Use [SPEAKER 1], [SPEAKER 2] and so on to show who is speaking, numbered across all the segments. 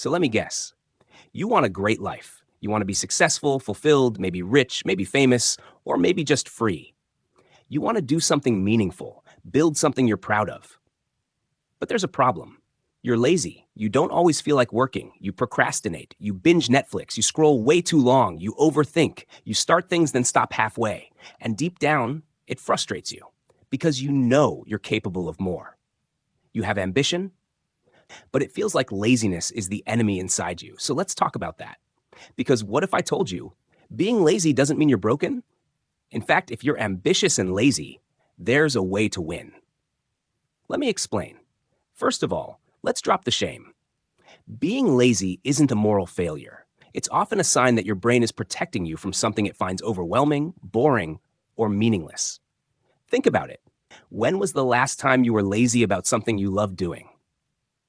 [SPEAKER 1] So let me guess. You want a great life. You want to be successful, fulfilled, maybe rich, maybe famous, or maybe just free. You want to do something meaningful, build something you're proud of. But there's a problem. You're lazy. You don't always feel like working. You procrastinate. You binge Netflix. You scroll way too long. You overthink. You start things, then stop halfway. And deep down, it frustrates you because you know you're capable of more. You have ambition, but it feels like laziness is the enemy inside you. So let's talk about that. Because what if I told you being lazy doesn't mean you're broken? In fact, if you're ambitious and lazy, there's a way to win. Let me explain. First of all, let's drop the shame. Being lazy isn't a moral failure. It's often a sign that your brain is protecting you from something it finds overwhelming, boring, or meaningless. Think about it. When was the last time you were lazy about something you loved doing?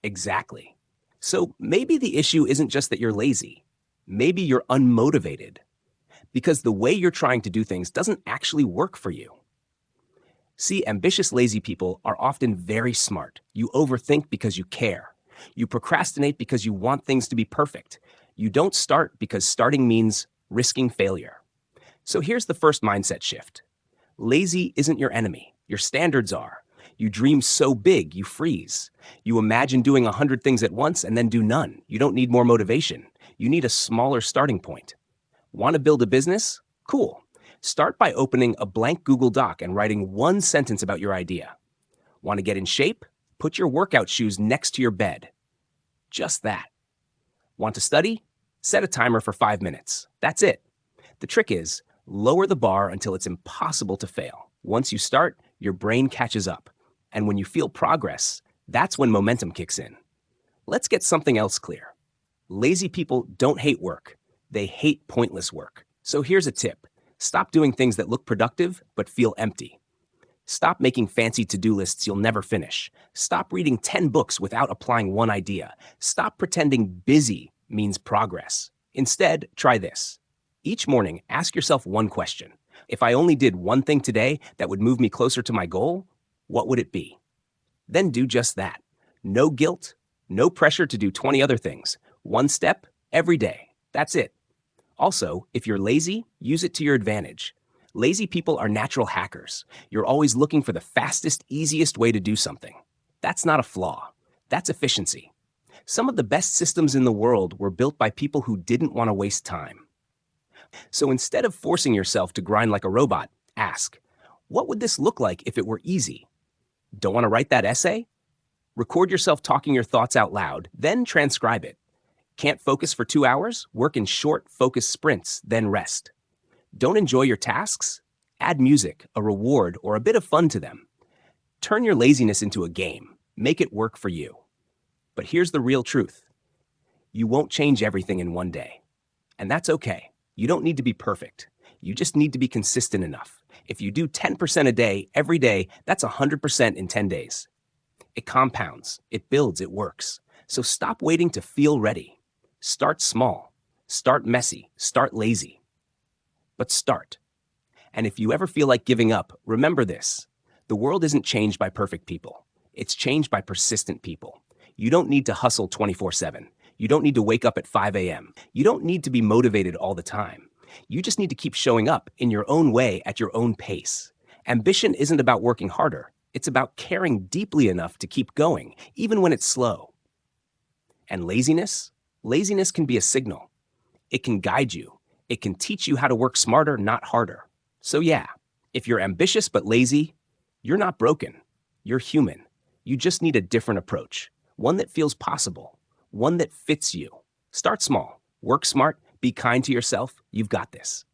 [SPEAKER 1] Exactly. So maybe the issue isn't just that you're lazy. Maybe you're unmotivated because the way you're trying to do things doesn't actually work for you. See, ambitious, lazy people are often very smart. You overthink because you care. You procrastinate because you want things to be perfect. You don't start because starting means risking failure. So here's the first mindset shift. Lazy isn't your enemy. Your standards are. You dream so big, you freeze. You imagine doing 100 things at once and then do none. You don't need more motivation. You need a smaller starting point. Want to build a business? Cool. Start by opening a blank Google Doc and writing one sentence about your idea. Want to get in shape? Put your workout shoes next to your bed. Just that. Want to study? Set a timer for 5 minutes. That's it. The trick is, lower the bar until it's impossible to fail. Once you start, your brain catches up. And when you feel progress, that's when momentum kicks in. Let's get something else clear. Lazy people don't hate work. They hate pointless work. So here's a tip. Stop doing things that look productive but feel empty. Stop making fancy to-do lists you'll never finish. Stop reading 10 books without applying one idea. Stop pretending busy means progress. Instead, try this. Each morning, ask yourself one question. If I only did one thing today that would move me closer to my goal, what would it be? Then do just that. No guilt, no pressure to do 20 other things. One step every day. That's it. Also, if you're lazy, use it to your advantage. Lazy people are natural hackers. You're always looking for the fastest, easiest way to do something. That's not a flaw. That's efficiency. Some of the best systems in the world were built by people who didn't want to waste time. So instead of forcing yourself to grind like a robot, ask, what would this look like if it were easy? Don't want to write that essay? Record yourself talking your thoughts out loud, then transcribe it. Can't focus for 2 hours? Work in short, focused sprints, then rest. Don't enjoy your tasks? Add music, a reward, or a bit of fun to them. Turn your laziness into a game. Make it work for you. But here's the real truth. You won't change everything in one day. And that's okay. You don't need to be perfect. You just need to be consistent enough. If you do 10% a day, every day, that's 100% in 10 days. It compounds, it builds, it works. So stop waiting to feel ready. Start small. Start messy. Start lazy. But start. And if you ever feel like giving up, remember this. The world isn't changed by perfect people. It's changed by persistent people. You don't need to hustle 24/7. You don't need to wake up at 5 a.m. You don't need to be motivated all the time. You just need to keep showing up in your own way at your own pace. Ambition isn't about working harder. It's about caring deeply enough to keep going, even when it's slow. And laziness? Laziness can be a signal. It can guide you. It can teach you how to work smarter, not harder. So yeah, if you're ambitious but lazy, you're not broken. You're human. You just need a different approach. One that feels possible. One that fits you. Start small. Work smart. Be kind to yourself. You've got this.